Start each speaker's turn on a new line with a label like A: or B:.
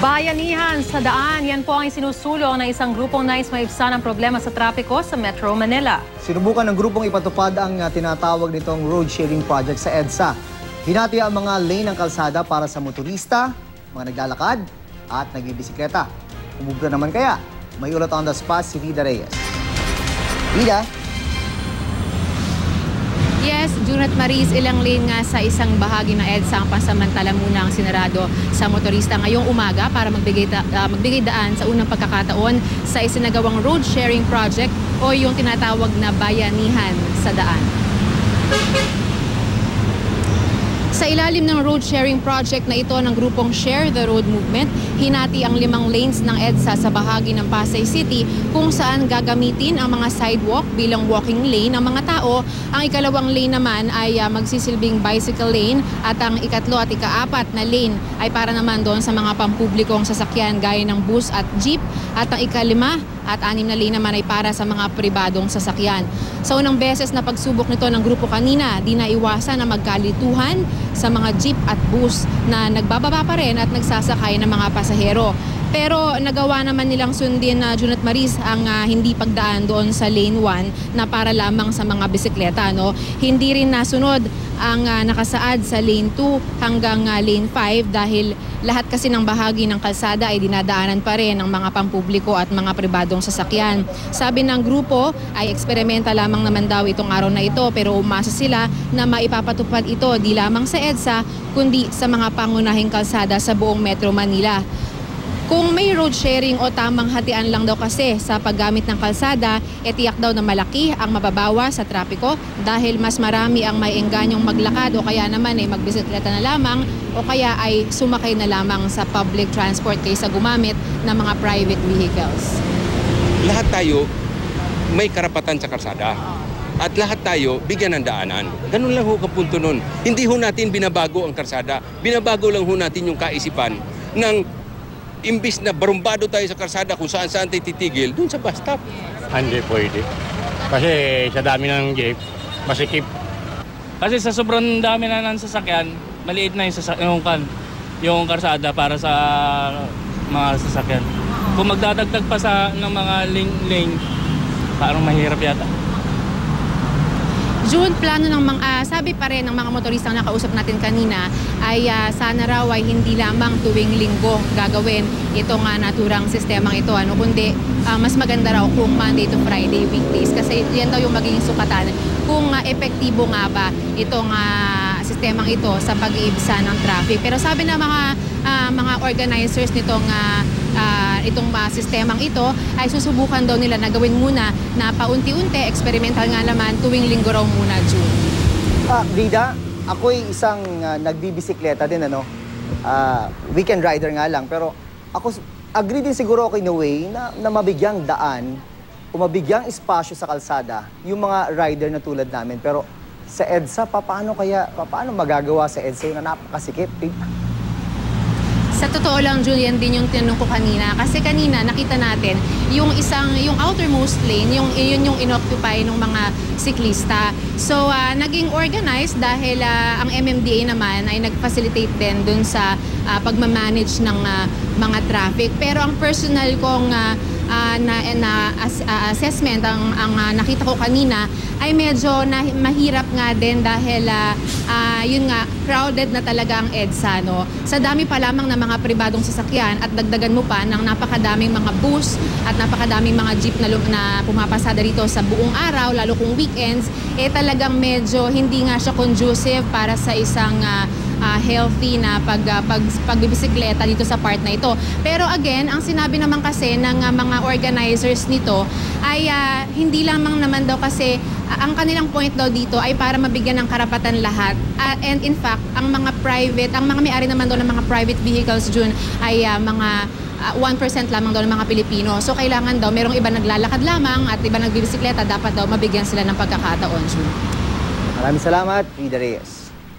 A: Bayanihan sa daan, yan po ang isinusulong ng isang grupong nais maibsan ang problema sa trapiko sa Metro Manila.
B: Sinubukan ng grupong ipatupad ang tinatawag nitong road sharing project sa EDSA. Hinati ang mga lane ng kalsada para sa motorista, mga naglalakad at nagbibisikleta. Umubra naman kaya? May ulat on the spot si Vida Reyes. Vida?
C: Yes, Junat Maris, ilang lane nga sa isang bahagi ng EDSA ang pansamantala muna ang sinarado sa motorista ngayong umaga para magbigay daan sa unang pagkakataon sa isinagawang road sharing project o yung tinatawag na bayanihan sa daan. Sa ilalim ng road sharing project na ito ng grupong Share the Road Movement, hinati ang 5 lanes ng EDSA sa bahagi ng Pasay City kung saan gagamitin ang mga sidewalk bilang walking lane ng mga tao. Ang ikalawang lane naman ay magsisilbing bicycle lane at ang ikatlo at ikaapat na lane ay para naman doon sa mga pampublikong sasakyan gaya ng bus at jeep at ang ikalima at 6 na lane naman ay para sa mga pribadong sasakyan. Sa unang beses na pagsubok nito ng grupo kanina, di naiwasan na magkalituhan sa mga jeep at bus na nagbababa pa rin at nagsasakay ng mga pasahero. Pero nagawa naman nilang sundin na Junat Maris ang hindi pagdaan doon sa lane 1 na para lamang sa mga bisikleta. No? Hindi rin nasunod ang nakasaad sa lane 2 hanggang lane 5 dahil lahat kasi ng bahagi ng kalsada ay dinadaanan pa rin ng mga pampubliko at mga pribadong sasakyan. Sabi ng grupo ay eksperimenta lamang naman daw itong araw na ito pero umasa sila na maipapatupad ito di lamang sa EDSA kundi sa mga pangunahing kalsada sa buong Metro Manila. Kung may road sharing o tamang hatian lang daw kasi sa paggamit ng kalsada, tiyak daw na malaki ang mababawa sa trapiko dahil mas marami ang may engganyong maglakad o kaya naman ay magbisikleta na lamang o kaya ay sumakay na lamang sa public transport kaysa gumamit ng mga private vehicles.
D: Lahat tayo may karapatan sa kalsada. At lahat tayo bigyan ng daanan. Ganun lang ho ang punto nun. Hindi ho natin binabago ang kalsada. Binabago lang ho natin yung kaisipan ng imbis na barumbado tayo sa kalsada kung saan-saan tayo titigil, dun sa bus stop.
E: Hindi pwede. Kasi sa dami ng jeep, masikip.
F: Kasi sa sobrang dami na ng sasakyan, maliit na yung kalsada para sa mga sasakyan. Kung magdadagdag pa ng mga lane, parang mahirap yata.
C: June, plano ng mga, sabi pa rin ng mga motoristang nakausap natin kanina ay sana raw ay hindi lamang tuwing linggo gagawin itong naturang sistemang ito, kundi mas maganda raw kung Monday to Friday weekdays kasi yan daw yung magiging sukatan kung epektibo nga ba itong sistemang ito sa pag-iibsa ng traffic. Pero sabi ng mga organizers nitong itong sistemang ito ay susubukan daw nila na gawin muna na paunti-unti, experimental nga naman, tuwing linggo raw muna, June.
B: Vida, ako'y isang nagbibisikleta din, weekend rider nga lang, pero ako agree din siguro ako in a way na mabigyang daan o mabigyang espasyo sa kalsada yung mga rider na tulad namin. Pero sa EDSA, paano magagawa sa EDSA yung napakasikip?
C: Sa totoo lang, Julian, din yung tinanong ko kanina. Kasi kanina, nakita natin, yung outermost lane, yun yung inoccupy ng mga siklista. So, naging organized dahil ang MMDA naman ay nag-facilitate din dun sa pagmamanage ng mga traffic. Pero ang personal kong assessment, ang nakita ko kanina, ay medyo mahirap nga din dahil yun nga, crowded na talaga ang EDSA. No? Sa dami pa lamang ng mga pribadong sasakyan at dagdagan mo pa ng napakadaming mga bus at napakadaming mga jeep na pumapasada rito sa buong araw, lalo kung weekends, talagang medyo hindi nga siya conducive para sa isang healthy na pagbibisikleta dito sa part na ito. Pero again, ang sinabi naman kasi ng mga organizers nito ay hindi lamang naman daw kasi ang kanilang point daw dito ay para mabigyan ng karapatan lahat. And in fact, ang mga may-ari naman daw ng mga private vehicles, June, ay mga 1% lamang daw ng mga Pilipino. So kailangan daw, merong iba naglalakad lamang at iba nagbibisikleta, dapat daw mabigyan sila ng pagkakataon, June.
B: Maraming salamat, Vida Reyes.